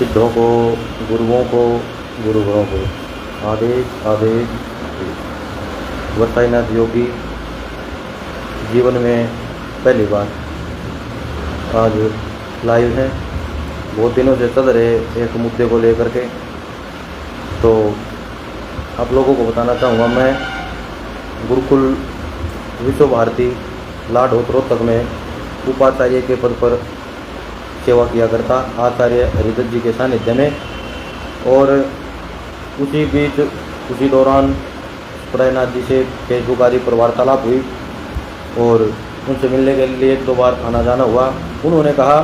सिद्धों को, गुरुओं को, गुरुओं को आदेश आदेश। वर्षाईनाथ योगी जीवन में पहली बार आज लाइव है। बहुत दिनों से चल रहे एक मुद्दे को लेकर के, तो आप लोगों को बताना चाहूँगा। मैं गुरुकुल विश्व भारती लाडोत रोहतक में उपाचार्य के पद पर सेवा किया करता, आचार्य हरिदत्त जी के सानिध्य में। और उसी बीच उसी दौरान प्रयागनाथ जी से फेसबुक आदि पर वार्तालाप हुई और उनसे मिलने के लिए एक दो बार आना जाना हुआ। उन्होंने कहा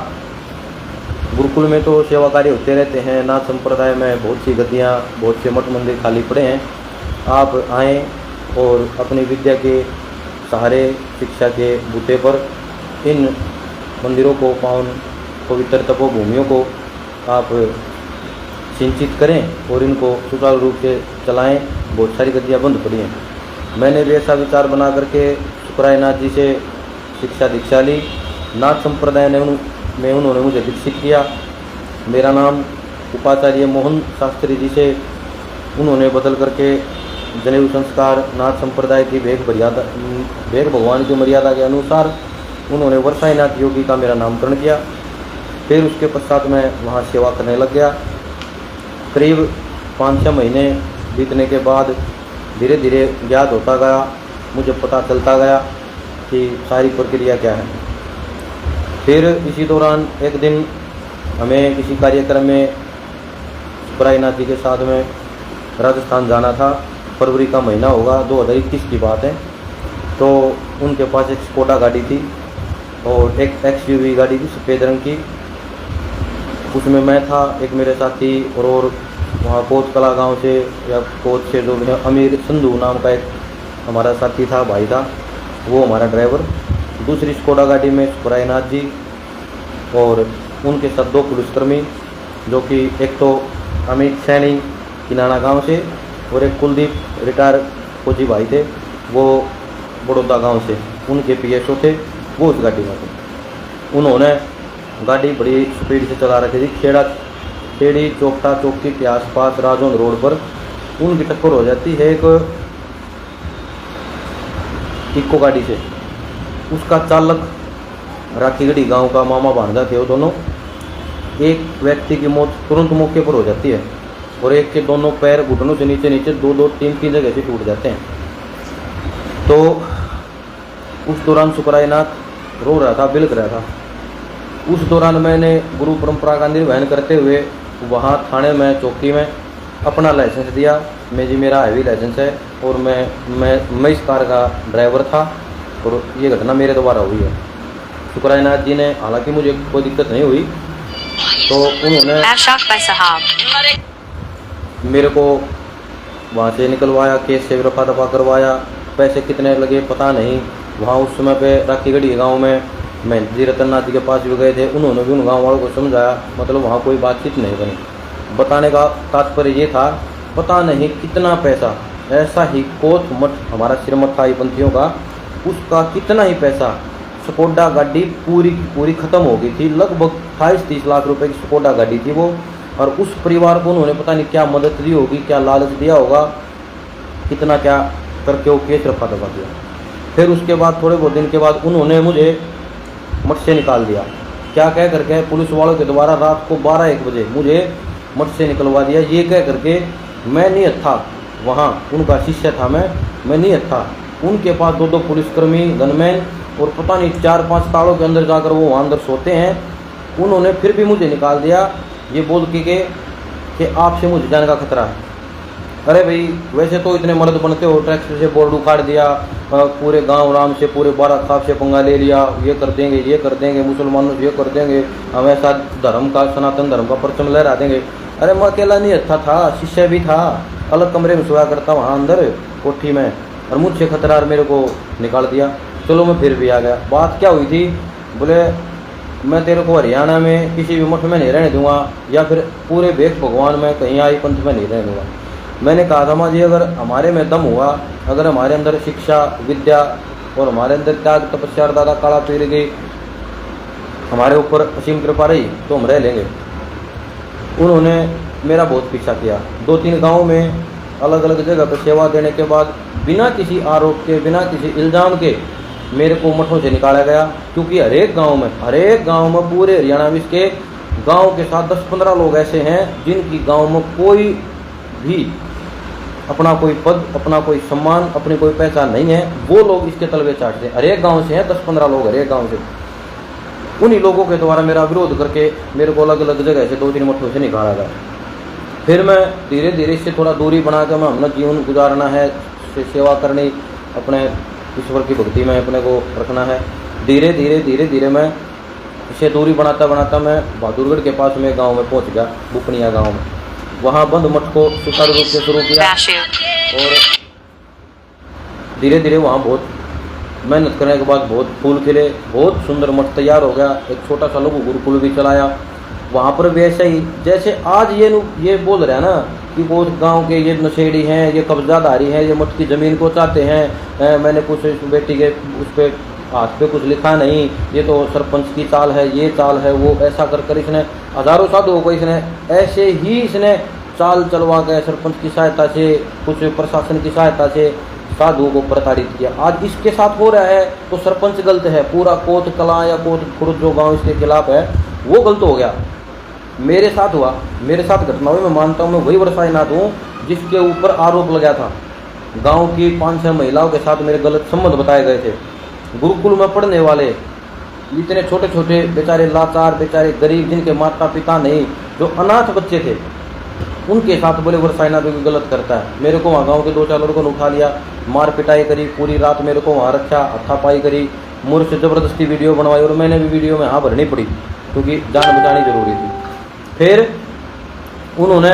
गुरुकुल में तो सेवा कार्य होते रहते हैं, नाथ संप्रदाय में बहुत सी गद्दियाँ, बहुत से मठ मंदिर खाली पड़े हैं, आप आएँ और अपनी विद्या के सहारे, शिक्षा के बूते पर इन मंदिरों को, पावन पवित्र तपोभूमियों को आप सिंचित करें और इनको सुचारू रूप से चलाएं। बहुत सारी गद्दियाँ बंद पड़ी हैं। मैंने भी ऐसा विचार बना करके शुक्रायनाथ जी से शिक्षा दीक्षा ली। नाथ संप्रदाय में उन्होंने मुझे दीक्षित किया। मेरा नाम उपाचार्य मोहन शास्त्री जी से उन्होंने बदल करके जनेऊ संस्कार, नाथ संप्रदाय की भेग भगवान की मर्यादा के अनुसार उन्होंने वर्षाईनाथ योगी का मेरा नामकरण किया। फिर उसके पश्चात मैं वहाँ सेवा करने लग गया। करीब 5-6 महीने बीतने के बाद धीरे धीरे ज्ञात होता गया, मुझे पता चलता गया कि सारी प्रक्रिया क्या है। फिर इसी दौरान एक दिन हमें किसी कार्यक्रम में शुक्रायनाथ जी के साथ में राजस्थान जाना था। फरवरी का महीना होगा, 2021 की बात है। तो उनके पास एक स्कोडा गाड़ी थी और एक XUV गाड़ी थी सफ़ेद रंग की। उसमें मैं था, एक मेरे साथी और वहाँ कोच कला गांव से या कोच से जो है अमीर संधू नाम का एक हमारा साथी था, भाई था, वो हमारा ड्राइवर। दूसरी स्कोडा गाड़ी में शुक्रायनाथ जी और उनके साथ 2 पुलिसकर्मी, जो कि एक तो अमित सैनी किनाना गांव से और एक कुलदीप रिटायर फौजी भाई थे, वो बड़ौदा गांव से, उनके PSO थे, वो उस गाड़ी में थे। उन्होंने गाड़ी बड़ी स्पीड से चला रखी थी। खेड़ी चौकटा चौकी के आसपास राजौंद रोड पर उनकी टक्कर हो जाती है एक इक्को गाड़ी से। उसका चालक राखीगढ़ी गांव का मामा भांजा थे वो दोनों। एक व्यक्ति की मौत तुरंत मौके पर हो जाती है और एक के दोनों पैर घुटनों से नीचे 2-3 जगह से टूट जाते हैं। तो उस दौरान शुक्रायनाथ रो रहा था, बिलख रहा था। उस दौरान मैंने गुरु परंपरा का निर्वहन करते हुए वहाँ थाने में, चौकी में अपना लाइसेंस दिया। मेरा हैवी लाइसेंस है और मैं इस कार का ड्राइवर था और ये घटना मेरे द्वारा हुई है। शुक्रायनाथ जी ने, हालांकि मुझे कोई दिक्कत नहीं हुई, तो उन्होंने मेरे को वहाँ से निकलवाया, केस से रफा दफा करवाया। पैसे कितने लगे पता नहीं। वहाँ उस समय पे राखीगढ़ी गांव में मैं जी रतननाथ जी के पास भी गए थे, उन्होंने भी उन गाँव वालों को समझाया, मतलब वहाँ कोई बातचीत नहीं बनी। बताने का तात्पर्य ये था, पता नहीं कितना पैसा, ऐसा ही कोत मठ हमारा सिरमठ था पंथियों का, उसका कितना ही पैसा, स्कोडा गाड़ी पूरी ख़त्म हो गई थी। लगभग 28-30 लाख रुपए की स्कोडा गाड़ी थी वो। और उस परिवार को उन्होंने पता नहीं क्या मदद दी होगी, क्या लालच दिया होगा, कितना क्या करके वो केस रफा दफा दिया। फिर उसके बाद थोड़े बहुत दिन के बाद उन्होंने मुझे मठ से निकाल दिया। क्या कह करके, पुलिस वालों के द्वारा रात को 12-1 बजे मुझे मठ से निकलवा दिया। ये कह करके मैं नियत था, वहाँ उनका शिष्य था मैं नियत था। उनके पास 2 पुलिसकर्मी, गनमैन और पता नहीं 4-5 तालों के अंदर जाकर वो वहाँ अंदर सोते हैं। उन्होंने फिर भी मुझे निकाल दिया, ये बोल के आपसे मुझे जाने का खतरा है। अरे भाई, वैसे तो इतने मर्द बनते हो, ट्रैक्टर से बोर्ड उखाड़ दिया, पूरे गांव राम से, पूरे बारात साहब से पंगा ले लिया, ये कर देंगे, मुसलमानों से ये कर देंगे, हम ऐसा धर्म का, सनातन धर्म का परचम लहरा देंगे। अरे मैं अकेला नहीं अच्छा था, शिष्य भी था, अलग कमरे में सोया करता वहाँ अंदर कोठी में, और मुझसे खतरा मेरे को निकाल दिया। चलो मैं फिर भी आ गया। बात क्या हुई थी, बोले मैं तेरे को हरियाणा में किसी भी मठ में नहीं रहने दूंगा, या फिर पूरे भेग भगवान में कहीं आई पंथ में नहीं रहने दूंगा। मैंने कहा था माँ जी, अगर हमारे में दम हुआ, अगर हमारे अंदर शिक्षा, विद्या और हमारे अंदर त्याग, तपस्या, दादा काला पीर की हमारे ऊपर असीम कृपा रही तो हम रह लेंगे। उन्होंने मेरा बहुत पीछा किया। 2-3 गाँव में अलग अलग जगह पर सेवा देने के बाद बिना किसी आरोप के, बिना किसी इल्ज़ाम के मेरे को मठों से निकाला गया। क्योंकि हर एक गांव में पूरे हरियाणा में इसके गांव के साथ 10-15 लोग ऐसे हैं जिनकी गांव में कोई भी अपना कोई पद, अपना कोई सम्मान, अपनी कोई पहचान नहीं है। वो लोग इसके तलवे चाटते हैं। हर एक गाँव से हैं 10-15 लोग, हर एक गाँव से। उन्हीं लोगों के द्वारा मेरा विरोध करके मेरे को अलग अलग जगह से 2-3 मठों से निकाला गया। फिर मैं धीरे धीरे इससे थोड़ा दूरी बना कर मैं अपना जीवन गुजारना है, सेवा करनी, अपने ईश्वर की भक्ति में अपने को रखना है। धीरे धीरे मैं इससे दूरी बनाता बनाता मैं बहादुरगढ़ के पास में गांव में पहुंच गया, बुकनिया गांव में। वहां बंद मठ को सुचारू रूप से शुरू किया और धीरे धीरे वहां बहुत मेहनत करने के बाद बहुत फूल खिले, बहुत सुंदर मठ तैयार हो गया। एक छोटा सा लघु गुरुकुल भी चलाया। वहाँ पर भी ऐसा ही जैसे आज ये बोल रहे हैं ना कि वो गांव के ये नशेड़ी हैं, ये कब्जाधारी हैं, ये मठ की ज़मीन को चाहते हैं, मैंने कुछ बेटी के उस पर हाथ पे कुछ लिखा नहीं, ये तो सरपंच की चाल है, ये चाल है, वो ऐसा कर इसने हज़ारों साधुओं को इसने ऐसे ही इसने चाल चलवा के सरपंच की सहायता से, कुछ प्रशासन की सहायता से साधुओं को प्रताड़ित किया। आज इसके साथ हो रहा है तो सरपंच गलत है, पूरा कोट कला या कोट खुर्द जो गाँव इसके खिलाफ है वो गलत हो गया। मेरे साथ हुआ, मेरे साथ घटना हुई, मैं मानता हूँ मैं वही वरसाईनाथ हूँ जिसके ऊपर आरोप लगा था। गांव की 5-6 महिलाओं के साथ मेरे गलत संबंध बताए गए थे। गुरुकुल में पढ़ने वाले इतने छोटे छोटे बेचारे लाचार, बेचारे गरीब, जिनके माता पिता नहीं, जो अनाथ बच्चे थे, उनके साथ बोले वरसाईनाथ भी गलत करता है। मेरे को वहाँ गाँव के 2-4 लोगों ने उठा लिया, मार पिटाई करी, पूरी रात मेरे को वहाँ रखा, हाथापाई करी, मुझसे ज़बरदस्ती वीडियो बनवाई और मैंने भी वीडियो में हाँ भरनी पड़ी क्योंकि जान बचानी जरूरी थी। फिर उन्होंने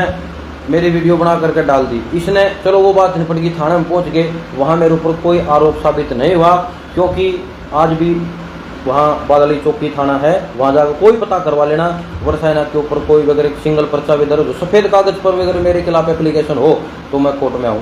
मेरी वीडियो बना करके डाल दी। इसने चलो वो बात निपट गई, थाने में पहुंच गए, वहाँ मेरे ऊपर कोई आरोप साबित नहीं हुआ क्योंकि आज भी वहाँ बादली चौकी थाना है, वहाँ जाकर कोई पता करवा लेना। वरसाईनाथ के ऊपर कोई वगैरह सिंगल पर्चा भी दर्ज हो, सफ़ेद कागज़ पर वगैरह मेरे खिलाफ एप्लीकेशन हो तो मैं कोर्ट में आऊँ।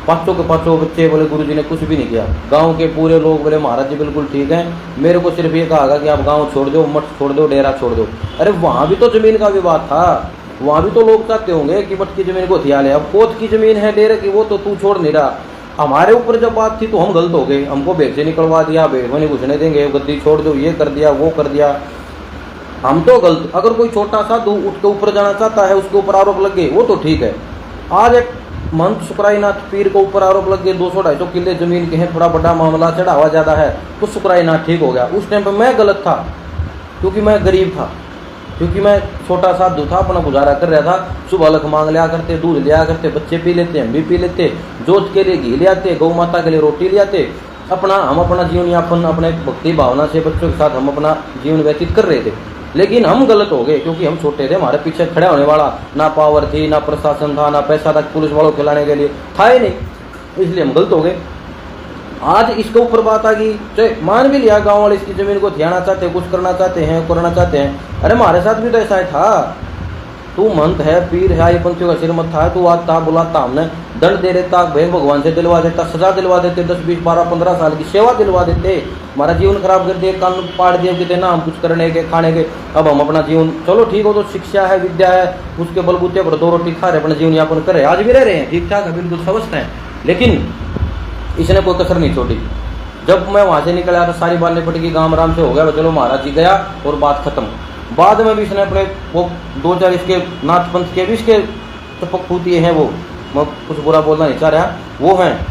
5 के 5 बच्चे बोले गुरुजी ने कुछ भी नहीं किया। गांव के पूरे लोग बोले महाराज जी बिल्कुल ठीक है, मेरे को सिर्फ ये कहा कि आप गांव छोड़ दो, मठ छोड़ दो, डेरा छोड़ दो। अरे वहाँ भी तो ज़मीन का विवाद था, वहाँ भी तो लोग चाहते होंगे कि मठ की ज़मीन को हथिया ले। अब कोत की ज़मीन है, डेरे की, वो तो तू छोड़ नहीं रहा। हमारे ऊपर जब बात थी तो हम गलत हो गए, हमको भेग से निकलवा दिया, भेग में नहीं घुसने देंगे, गद्दी छोड़ दो, ये कर दिया, वो कर दिया, हम तो गलत। अगर कोई छोटा सा उठ के ऊपर जाना चाहता है, उसके ऊपर आरोप लग गए, वो तो ठीक है। आज एक महंत सुकराईनाथ पीर के ऊपर आरोप लग गए, 200-250 किले जमीन के हैं, थोड़ा बड़ा मामला, चढ़ावा ज़्यादा है, तो सुकराईनाथ ठीक हो गया। उस टाइम पर मैं गलत था क्योंकि मैं गरीब था, क्योंकि मैं छोटा साधु था, अपना गुजारा कर रहा था। सुबह लख मांग लिया करते, दूध लिया करते, बच्चे पी लेते, हम भी पी लेते, जोत के लिए घी ले आते, गौ माता के लिए रोटी ले आते, हम अपना जीवन यापन अपने भक्ति भावना से बच्चों के साथ हम अपना जीवन व्यतीत कर रहे थे। लेकिन हम गलत हो गए क्योंकि हम छोटे थे, हमारे पीछे खड़े होने वाला ना पावर थी, ना प्रशासन था, ना पैसा था पुलिस वालों को खिलाने के लिए था ही नहीं, इसलिए हम गलत हो गए। आज इसके ऊपर बात आ गई, चाहे मान भी लिया गांव वाले इसकी जमीन को धियाना चाहते हैं, कुछ करना चाहते हैं, करना चाहते हैं। अरे हमारे साथ भी तो ऐसा ही था, तू मंत है, पीर है, ये पंथियों का सिर मत था, तू आता बुलाता, हमने दंड दे देता, भेद भगवान से दिलवा देता, सजा दिलवा देते, 10, 20, 12, 15 साल की सेवा दिलवा देते, हमारा जीवन खराब कर दिए, कानून पाड़ दिए कि देना हम कुछ करने के खाने के। अब हम अपना जीवन, चलो ठीक हो, तो शिक्षा है, विद्या है, उसके बलबूते पर 2 रोटी खा रहे, अपना जीवन यापन कर रहे, आज भी रह रहे हैं, ठीक ठाक है, बिल्कुल स्वस्थ हैं। लेकिन इसने कोई कसर नहीं छोड़ी। जब मैं वहाँ से निकल आया तो सारी बात निपट गई, गाँव आराम से हो गया, चलो महाराज जी गया और बात खत्म। बाद में भी इसने अपने वो 2-4 इसके नाथ पंथ के भी इसके टपक होती हैं, वो मैं कुछ बुरा बोलना नहीं चाह रहा, वो हैं,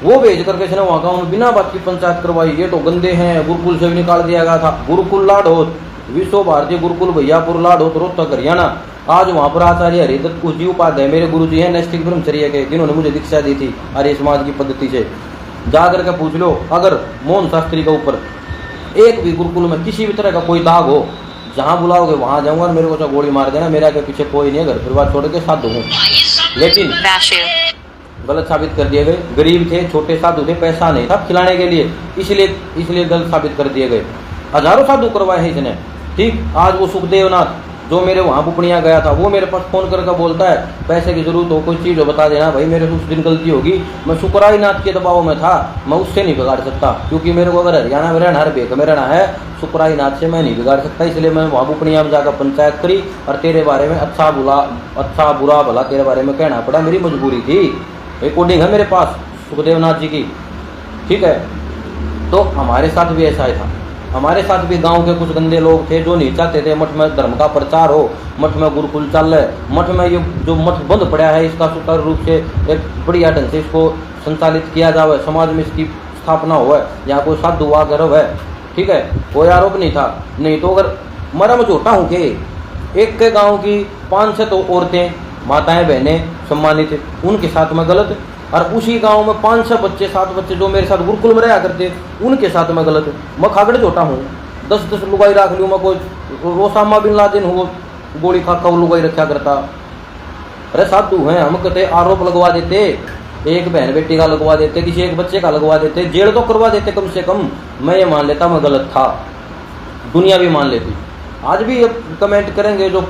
वो भेज करके इसने वहाँ गाँव में बिना बात की पंचायत करवाई। ये तो गंदे हैं, गुरुकुल से भी निकाल दिया गया था। गुरुकुल लाडोत, विश्व भारती गुरुकुल भैयापुर लाडोत, रोहतक हरियाणा। आज वहाँ पर आचार्य हरिदत्त जी उपाध्याय मेरे गुरु जी हैं, नैष्ठिक ब्रह्मचर्य के, जिन्होंने मुझे दीक्षा दी थी आर्य समाज की पद्धति से। जा करके पूछ लो, अगर मोहन शास्त्री के ऊपर एक भी गुरुकुल में किसी भी तरह का कोई दाग हो, जहाँ बुलाओगे वहाँ जाऊँगा और मेरे को तो गोली मार देना, मेरे आगे पीछे कोई नहीं है, घर परिवार छोड़ के साधु हूँ। लेकिन गलत साबित कर दिए गए। गरीब थे, छोटे साधु थे, पैसा नहीं था खिलाने के लिए, इसलिए गलत साबित कर दिए गए। हजारों साधु करवाए हैं इसने। ठीक, आज वो सुखदेव नाथ जो मेरे वहाँ पुपनिया गया था वो मेरे पास फ़ोन करके बोलता है पैसे की जरूरत हो कोई चीज़ हो बता देना भाई, मेरे उस दिन गलती होगी, मैं शुक्राई नाथ के दबाव में था, मैं उससे नहीं बिगाड़ सकता, क्योंकि मेरे को अगर हरियाणा में रहना, हर बेक में रहना है, शुक्राई नाथ से मैं नहीं बिगाड़ सकता। इसलिए मैं वहाँ पुपनिया में जाकर पंचायत करी और तेरे बारे में अच्छा बुरा भला तेरे बारे में कहना पड़ा, मेरी मजबूरी थी, रिकॉर्डिंग है मेरे पास सुखदेव नाथ जी की, ठीक है। तो हमारे साथ भी ऐसा ही था, हमारे साथ भी गांव के कुछ गंदे लोग थे जो नहीं चाहते थे मठ में धर्म का प्रचार हो, मठ में गुरुकुल चल, मठ में ये जो मठ बंद पड़ा है इसका सुचारू रूप से एक बढ़िया ढंग से इसको संचालित किया जाए, समाज में इसकी स्थापना हो, या कोई साधु हुआ गर्व है, ठीक है, कोई आरोप नहीं था। नहीं तो अगर मरम झोटा हूँ कि एक के गाँव की 5 से तो औरतें माताएं बहनें सम्मानित, उनके साथ में गलत, और उसी गांव में 5-6 बच्चे 7 बच्चे जो मेरे साथ गुरुकुल में रहा करते उनके साथ मैं गलत, मैं खागड़ छोटा हूँ, 10-10 लुगाई रख लूँ, मैं कोई ओसामा बिन लादेन हूँ गोली खा लुगाई रखा करता। अरे साधु हैं हम, कहते आरोप लगवा देते, एक बहन बेटी का लगवा देते, किसी एक बच्चे का लगवा देते, जेल तो करवा देते कम से कम, मैं ये मान लेता मैं गलत था, दुनिया भी मान लेती। आज भी ये कमेंट करेंगे जो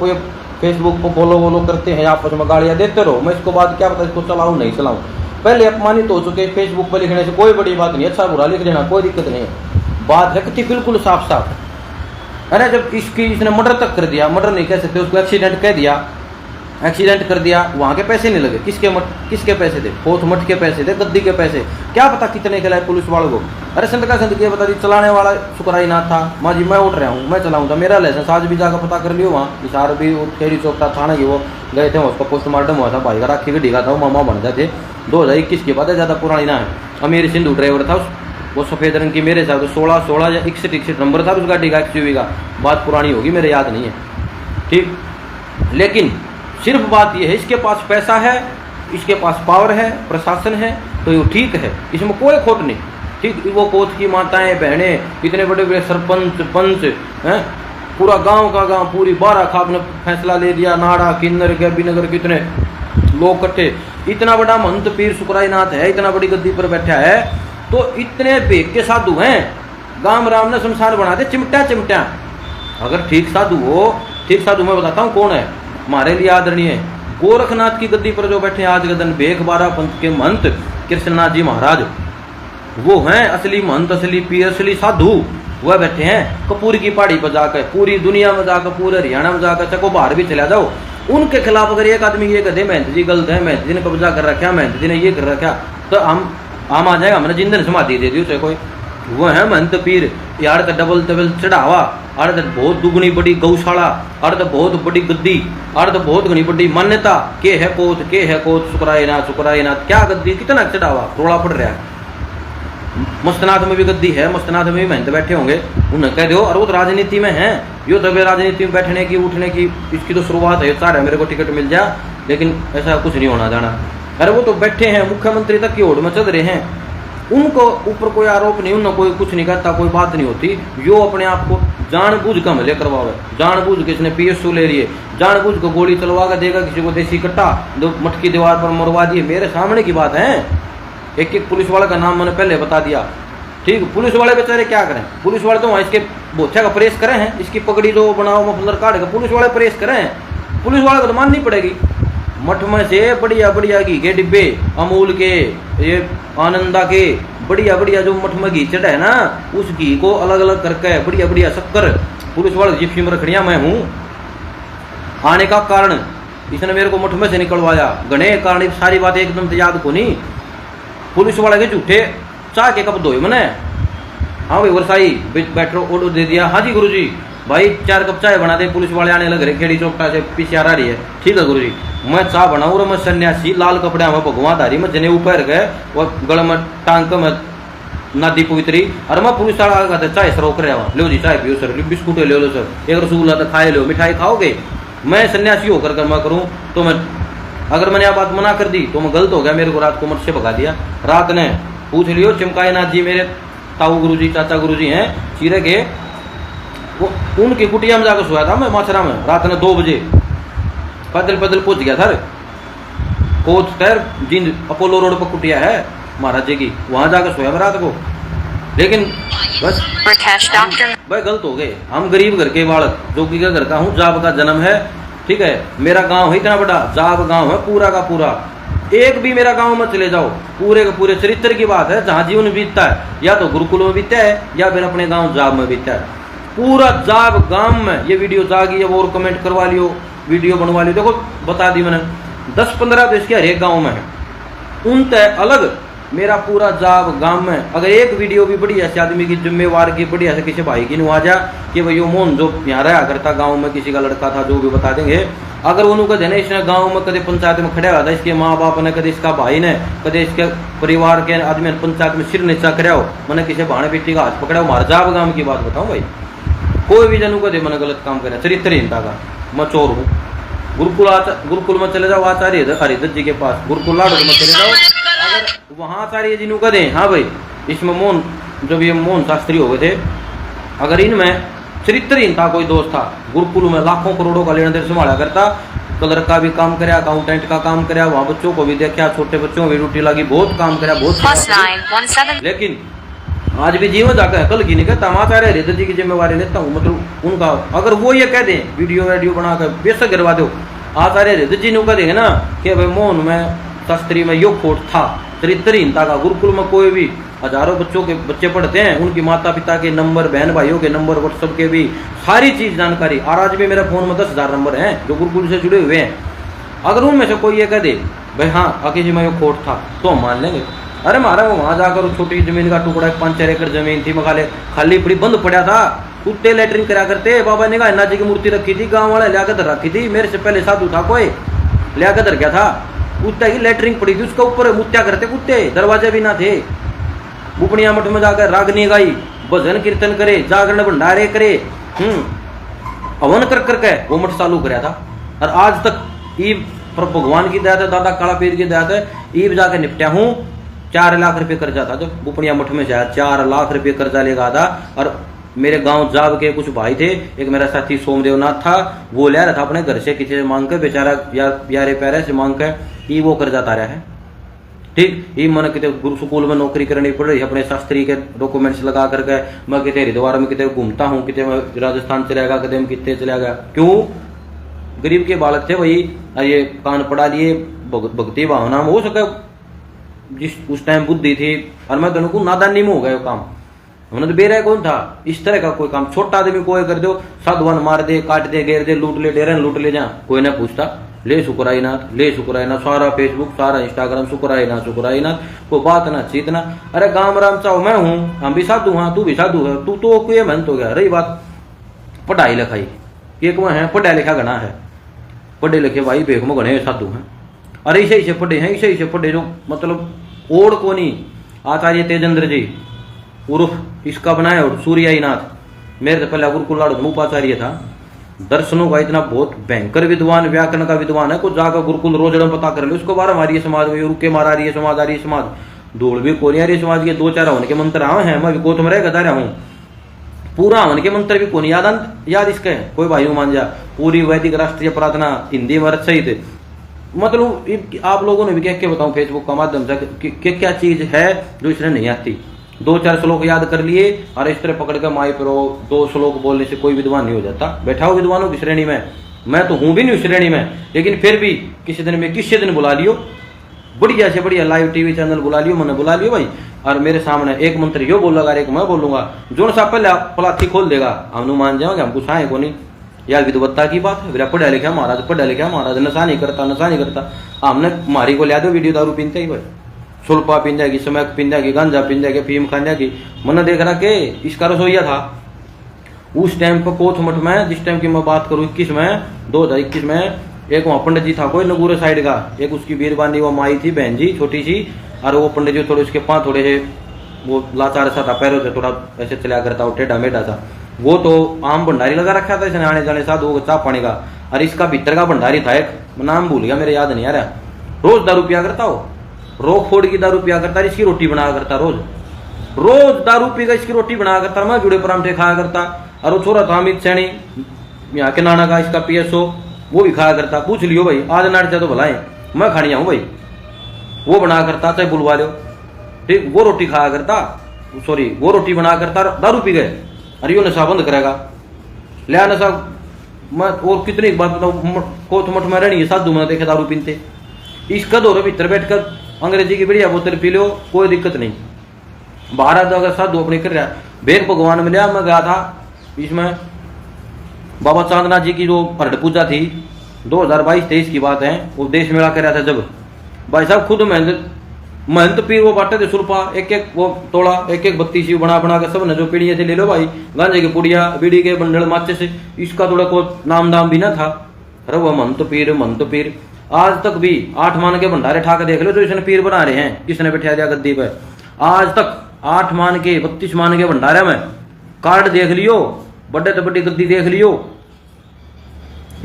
फेसबुक को फॉलो करते हैं, आपस में गालियाँ देते रहो, मैं इसको बाद क्या पता इसको चलाऊँ नहीं चलाऊँ, पहले अपमानित हो चुके। फेसबुक पर लिखने से कोई बड़ी बात नहीं, अच्छा बुरा लिख देना कोई दिक्कत नहीं है, बात रखती बिल्कुल साफ साफ। अरे जब इसने मर्डर तक कर दिया, मर्डर नहीं कह सकते उसको, एक्सीडेंट कह दिया, एक्सीडेंट कर दिया, वहाँ के पैसे नहीं लगे, किसके पैसे थे, कोथ मठ के पैसे थे, गद्दी के पैसे, क्या पता कितने खिलाए पुलिस वालों को। अरे संत का संत क्या बता दी, चलाने वाला शुक्राई नाथ था, माँ जी मैं उठ रहा हूँ मैं चलाऊँगा, मेरा लाइसेंस आज भी जाकर पता कर लियो, वहाँ इशार भी खेड़ी चौकता थाना की वो गए थे, उसका पोस्टमार्टम हुआ था, भाई का राखी गड्डी का था, मामा बन गए थे, 2021 की बात है, ज़्यादा पुरानी ना है। अमीर सिंधु ड्राइवर था वो सफ़ेद रंग की, मेरे साथ 16 या 61 नंबर था उस गाड़ी का, एक्सयूवी का, बात पुरानी होगी मेरे याद नहीं है, ठीक। लेकिन सिर्फ बात यह है इसके पास पैसा है, इसके पास पावर है, प्रशासन है, तो ये ठीक है, इसमें कोई खोट नहीं, ठीक। वो कोच की माताएं बहनें, इतने बड़े बड़े सरपंच पंच हैं, पूरा गांव का गांव, पूरी 12 खाप ने फैसला ले दिया, नाड़ा किन्नर के बिनगर कितने लोग इकट्ठे, इतना बड़ा महंत पीर शुक्राई नाथ है, इतना बड़ी गद्दी पर बैठा है, तो इतने बेग के साधु हैं, गांव राम ने शमशान बना दे चिमटा। अगर ठीक साधु हो, ठीक साधु मैं बताता हूँ कौन है हमारे लिए आदरणीय है, गोरखनाथ की गद्दी पर जो बैठे आज गदन बेख 12 पंथ के महंत कृष्णनाथ जी महाराज, वो हैं असली महंत, असली पीर, असली साधु, वह बैठे हैं कपूर की पहाड़ी पर जाकर, पूरी दुनिया में जाकर, पूरे हरियाणा में जाकर, चाहे बाहर भी चला जाओ, उनके खिलाफ अगर एक आदमी ये कहते महंत जी गलत है, महंत जी ने कब्जा कर रखा, महंत जी ने ये कर रखा, तो हम आ जाएगा, हमने जिंदन समाधि दे दी उसे कोई, वो है महंत पीर यार का डबल चढ़ावा, अर्ध बहुत दुगनी बड़ी गौशाला, अर्ध बहुत बड़ी गद्दी, अर्ध बहुत घनी बड़ी मान्यता, के है कोत शुक्राई नाथ, क्या गद्दी कितना चढ़ावा, रोड़ा पड़ रहा है। मस्तनाथ में भी गद्दी है, मस्तनाथ में भी महंत बैठे होंगे, उन्हें कह दो, और वो तो राजनीति में है, यो तो राजनीति में बैठने की उठने की इसकी तो शुरुआत है, चाह रहा है मेरे को टिकट मिल जाए, लेकिन ऐसा कुछ नहीं होना जाना। अरे वो तो बैठे हैं मुख्यमंत्री तक की ओर में चल रहे हैं, उनको ऊपर कोई आरोप नहीं, उन्हें कोई कुछ नहीं कहता, कोई बात नहीं होती, यो अपने आप को जानबूझ कर हमले करवावे, जानबूझ के इसने PSU ले लिए, जानबूझ को गोली चलवा कर देगा, किसी को देसी कट्टा मठ की दीवार पर मरवा दिए, मेरे सामने की बात है, एक पुलिस वाले का नाम मैंने पहले बता दिया, ठीक। पुलिस वाले बेचारे क्या करें, पुलिस वाले तो वहाँ इसके बोछा का प्रेस करें हैं, इसकी पगड़ी जो बनाओ मफलर काट का पुलिस वाले प्रेस करें हैं, पुलिस वाले को तो माननी पड़ेगी। मठ में से बढ़िया घी के डिब्बे, अमूल के, ये आनंदा के, बढ़िया जो मठ में घी चढ़ा है ना, उस घी को अलग अलग करके बढ़िया शक्कर पुलिस वाले जिप्सी में रखड़िया मैं हूँ। आने का कारण इसने मेरे को मठ में से निकलवाया, गणे कारण सारी बात एकदम से याद को नहीं, पुलिस वाले के झूठे चाह के कब धोए मैंने, हाँ भाई वर्षाई बैठो ऑर्डर दे दिया, हाँ जी गुरुजी भाई 4 कप चाय बना दे, पुलिस वाले आने लग रहे, खेड़ी चौकटा से PCR आ रही है, ठीक है गुरुजी, मैं चाय बनाऊँ, और मैं सन्यासी लाल कपड़े में भगवाधारी में जने ऊपर गए और गले में टांग में नादी पवित्री, और मैं पुलिस वाला चाय सर रोक रहा हूँ, लो जी चाय पियो सर, बिस्कुट ले लो सर, एक रसगुल्ला तो खाए लो, मिठाई खाओगे, मैं सन्यासी होकर मैं करूँ तो मैं, अगर मैंने आप बात मना कर दी तो मैं गलत हो गया, मेरे को रात को मठ से भगा दिया। रात ने पूछ लियो चिमकाए नाथ जी मेरे ताऊ गुरुजी चाचा गुरुजी हैं चीरे के, वो उनकी कुटिया में जाकर सोया था मैं माछरा में, रात ने 2 बजे पैदल पहुंच गया सर, कोच तैर जिन अपोलो रोड पर कुटिया है महाराज जी की, वहां जाकर सोया मैं रात को। लेकिन बस भाई गलत हो गए। हम गरीब घर के बालक, जोगी का घर का हूँ, जाब का जन्म है, ठीक है, मेरा गांव है इतना बड़ा, जाब गांव है पूरा का पूरा। एक भी मेरा गांव में चले जाओ, पूरे के पूरे चरित्र की बात है, जहां जीवन बीतता है या तो गुरुकुल में बीतता है या फिर अपने गांव जाब में बीतता है। पूरा जाब गांव में ये वीडियो जागी है, और कमेंट करवा लियो, वीडियो बनवा लियो। देखो बता दी मैंने 10-15 देश के हर एक गाँव में है, उन तय अलग मेरा पूरा जाब गांव में। अगर एक वीडियो भी बढ़िया से आदमी की जिम्मेवार की बढ़िया से किसी भाई की आ जा कि भाई यो मोहन जो यहाँ रहा करता गांव में, किसी का लड़का था, जो भी बता देंगे। अगर उन्होंने कदे इसने गांव में कदे पंचायत में खड़ा हुआ था, इसके माँ बाप ने, कदे इसका भाई ने, कदे इसके परिवार के आदमी ने पंचायत में सिर नीचा कराया हो, मैंने किसी भाणे बेटी का हाथ पकड़ा हो, हमारे जाब गांव की बात बताऊं भाई, कोई भी जनू कदे मैंने गलत काम करे, चरित्रहीनता का, मैं चोर हूँ। गुरुकुल में चले जाओ आचार्य हरिदत्त जी के पास, गुरुकुल लाडो में चले जाओ, अगर वहाँ आचार्य जी कह दें हाँ भाई इसमें मोहन, जब ये मोहन शास्त्री हो गए थे, अगर इनमें चरित्रहीनता कोई दोष था, गुरुकुल में लाखों करोड़ों का लेन देन संभाला करता, कलर का भी काम कराया, अकाउंटेंट का काम कराया, वहाँ बच्चों को भी देखा, छोटे बच्चों को भी ड्यूटी लगी, बहुत काम कराया, बहुत। लेकिन आज भी जीवन जाकर कल की नहीं कहता, हम आचार्य हरिदत्त जी की जिम्मेवारी लेता हूँ, मतलब उनका अगर वो ये कह दें वीडियो बनाकर बेशक गिरवा दो, आचार्य हरिदत्त जी कह देंगे ना कि भाई मोहन में शास्त्री में यो खोट था, चरित्रहीनता का। गुरुकुल में कोई भी हजारों बच्चों के बच्चे पढ़ते हैं, उनकी माता पिता के नंबर, बहन भाइयों के नंबर, व्हाट्सएप के भी सारी चीज जानकारी, और आज भी मेरे फोन में 10,000 नंबर हैं जो गुरुकुल से जुड़े हुए हैं। अगर उनमें से कोई ये कह दे भाई हाँ आके जी में यो खोट था, तो हम मान लेंगे। अरे मारा वो वहां जाकर छोटी जमीन का टुकड़ा 5-4 एकड़ जमीन थी, मखाले खाली पड़ी बंद पड़ा था, कुत्ते लेटरिन करा करते, बाबा ने कहा जी की मूर्ति रखी थी, गाँव वाले लियाकर रखी थी, मेरे से पहले साधु था कोई लियाकर गया था, कुत्ते की लेटरिन पड़ी थी, उसके ऊपर मुत्या करते कुत्ते, दरवाजे भी ना थे। बुपनिया मठ में जाकर रागनी गाई, भजन कीर्तन करे, जागरण भंडारे करे, हवन कर करके वो मठ चालू कराया था। और आज तक ईब पर भगवान की दया है, दादा काला पीर की दया है, ईब जाकर निपटा हूँ। 4 लाख रुपये कर्जा था जब बुपनिया मठ में जाया, 4 लाख रुपये कर्जा लेगा था। और मेरे गांव जाब के कुछ भाई थे, एक मेरा साथी सोमदेवनाथ था, वो ले रहा था अपने घर से किसी से मांग के, बेचारा प्यारे प्यारे से मांग के ये वो कर्जा तारा है। ठीक, ये मन कितने गुरु स्कूल में नौकरी करनी पड़ रही है, अपने शास्त्री के डॉक्यूमेंट्स लगा करके मैं कितने हरिद्वार में कितने घूमता हूँ, कितने मैं राजस्थान चला गया, कितने कितने चला गया। क्यों? गरीब के बालक थे वही, ये कान पड़ा लिए, भक्ति भावना में हो सके जिस उस टाइम बुद्धि थी, और मैं दोनों को नादानी में हो गया काम। हमने तो बेरा कौन था, इस तरह का कोई काम छोटा आदमी कोई कर दो, साधुवान मार दे, काट दे, घेर दे, लूट ले, डेरन लूट ले, जा कोई ना पूछता, ले शुक्राईनाथ, ले शुक्राईनाथ, सारा फेसबुक, सारा इंस्टाग्राम, शुक्राईनाथ शुक्राईनाथ, कोई बात ना चीत ना। अरे गांव राम चाहो मैं हूँ, हम भी साधु, हाँ तू भी साधु है, तू तो कोई मन तो गया। रही बात पढ़ाई लिखाई, एक वह है पढ़ा लिखा घना है, पढ़े लिखे भाई बेग में घने साधु हैं, अरे ऐसे ही पढ़े हैं, ऐसे ही पढ़े जो मतलब ओढ़ को नहीं। आचार्य तेजेंद्र जी उर्फ इसका बनाया और सूर्याईनाथ, मेरे से पहले गुरुकुल लाडो में उपाचार्य था, दर्शनों का इतना बहुत भयंकर विद्वान, व्याकरण का विद्वान है। कुछ जाकर गुरुकुल रोजड़ों पता कर ले, उसको 12 आर्य समाज में रुके मारा आर्य समाज, आर्य समाज धूल भी कोनी, आर्य समाज के 2-4 हवन के मंत्र आए हैं, मैं विकोत में रह रहा हूँ, पूरा हवन के मंत्र भी कोनी याद इसके कोई भाई मान जा, पूरी वैदिक राष्ट्रीय प्रार्थना हिंदी में सहित। मतलब आप लोगों ने भी कह के बताऊं फेसबुक का माध्यम से क्या चीज है जो इसने नहीं आती। 2-4 श्लोक याद कर लिए और इस तरह पकड़ के माई पर 2 श्लोक बोलने से कोई विद्वान नहीं हो जाता। बैठा हो विद्वानों की श्रेणी में, मैं तो हूं भी नहीं उस श्रेणी में, लेकिन फिर भी किसी दिन बुला लियो, बढ़िया से बढ़िया लाइव टीवी चैनल बुला लियो, मैंने बुला लियो भाई, और मेरे सामने एक मंत्र यो बोलेगा, एक मैं बोलूंगा, जो सा पहले पलाथी खोल देगा हम मान जाओगे, हम कुछ आए को नहीं। यार विद्वत्ता की बात है, मेरा पढ़ा लिखा महाराज, पढ़ा लिखा महाराज, नशा नहीं करता। हमने मारी को लिया दो वीडियो, दारू पीनते ही भाई, सुल्पा पीन जाएगी, समैक पीन जाएगी, गांजा पीन जाएगी, फीम खान जाएगी। मैंने देख रहा कि इसका रसोईया था उस टाइम पर कोथ मठ में, जिस टाइम की मैं बात करूं 2021 में, एक वहाँ पंडित जी था कोई नगूरे साइड का, एक उसकी बीरबानी वो माई थी बहन जी छोटी सी, और वो पंडित जी थोड़े उसके पाँव थोड़े से वो लाचार सा था, पैरों से थोड़ा ऐसे चला करता, वो टेढ़ा मेढ़ा था। वो तो आम भंडारी लगा रखा था इसने, आने जाने साधु चाह पानी का, और इसका भीतर का भंडारी था एक, नाम भूल गया, मेरे याद नहीं आ रहा। रोज दारू पिया करता हो, रोक फोड़ की दारू पिया करता, इसकी रोटी बना करता, रोज दारू पीकर इसकी रोटी बना करता, मैं जुड़े परांठे खाया करता। और वो छोरा था अमित सैनी यहाँ के नाना का, इसका PSO, वो भी खाया करता। पूछ लियो भाई, आज नाट चाहे तो भलाए, मैं खानिया हूँ भाई, वो बना करता, चाहे बुलवा लो, ठीक, वो रोटी खाया करता, सॉरी वो रोटी बना करता, दारू पी गए, अरे यो नशा बंद करेगा, लिया नशा। मैं और कितनी बात बताऊँ, कोठ मठ में रहनी है साधु मैंने देखे दारू पीते। इसका दौरे भीतर बैठ कर अंग्रेजी की बढ़िया बोतल पी लो, कोई दिक्कत नहीं। बाहर अगर साधु अपनी कर रहा बेग भगवान में लिया। मैं गया था इसमें बाबा चांदना जी की जो हरड पूजा थी 2022-23 की बात है, वो देश मेला कर रहा था। जब भाई साहब खुद मेहनत पीर वो बांटे थे सुरपा, एक एक वो तोड़ा, एक एक बत्ती सी बना बना के सब ने जो पीढ़ियाँ थी ले लो भाई, गांजे की पुड़िया, बीड़ी के बंडल माचे से। इसका थोड़ा को नाम दाम भी ना था। अरे वह मंत पीर आज तक भी 8 मान के भंडारे ठा के देख लो जो इसने पीर बना रहे हैं, किसने बैठा दिया गद्दी पे। आज तक 8 मान के 32 मान के भंडारे में कार्ड देख लियो, बड़े तो बड़ी गद्दी देख लियो।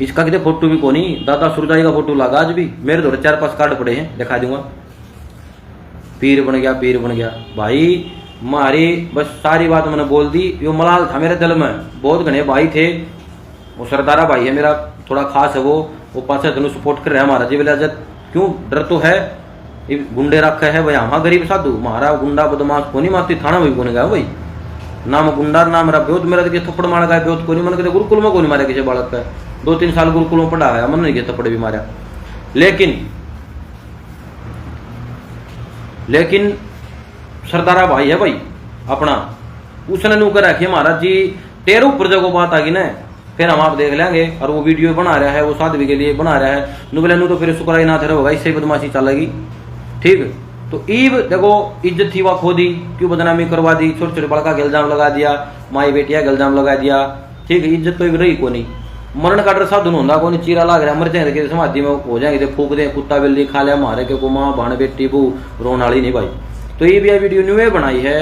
इसका कितने फोटो भी कोनी, दादा सुरजाई का फोटो लगा आज भी मेरे दौरे 4-5 कार्ड पड़े हैं, दिखा दूंगा। पीर बन गया भाई। मारी बस सारी बात मैंने बोल दी। यो मलाल था मेरे दिल में, बहुत घने भाई थे। वो सरदारा भाई है मेरा, थोड़ा खास है वो पास है, सपोर्ट कर रहे हैं हमारा जी विलाजत। क्यों डर तो है, गुंडे रखे है भाई, हाँ गरीब साधु मारा गुंडा बदमाश को नहीं मारती थाना भी कोने गया भाई, नाम गुंडा नाम मेरा ब्योत, मेरा तो थप्पड़ मार गया ब्योत को नहीं, मन कहते गुरुकुल में को नहीं मारा किसी बालक का, 2-3 साल गुरुकुल में पढ़ा है, मन नहीं के थप्पड़ भी मारा। लेकिन सरदारा भाई है भाई अपना, उसने नू कर रखी महाराज जी तेरे ऊपर जब बात आ गई ना फिर हम आप देख लेंगे। और वो वीडियो बना रहा है, वो साध्वी के लिए बना रहा है, नु बोले नू तो फिर शुक्राई ना थे होगा, इससे बदमाशी चलेगी। ठीक तो ईब देखो इज्जत थी वह खो दी, क्यों बदनामी करवा दी, छोटे छोटे बड़का के इल्जाम लगा दिया, माई बेटिया के इल्जाम लगा दिया। ठीक इज्जत तो रही को नहीं, मरण का डर साधु होंगे को नहीं, चीरा लाग रहा मर जाएंगे समाधि में हो जाएंगे, फूक दे कुत्ता बिल्ली खा लिया मारे के को माँ भाण बेटी बू रोन वाली नहीं भाई। तो ये भी वीडियो न्यू बनाई है,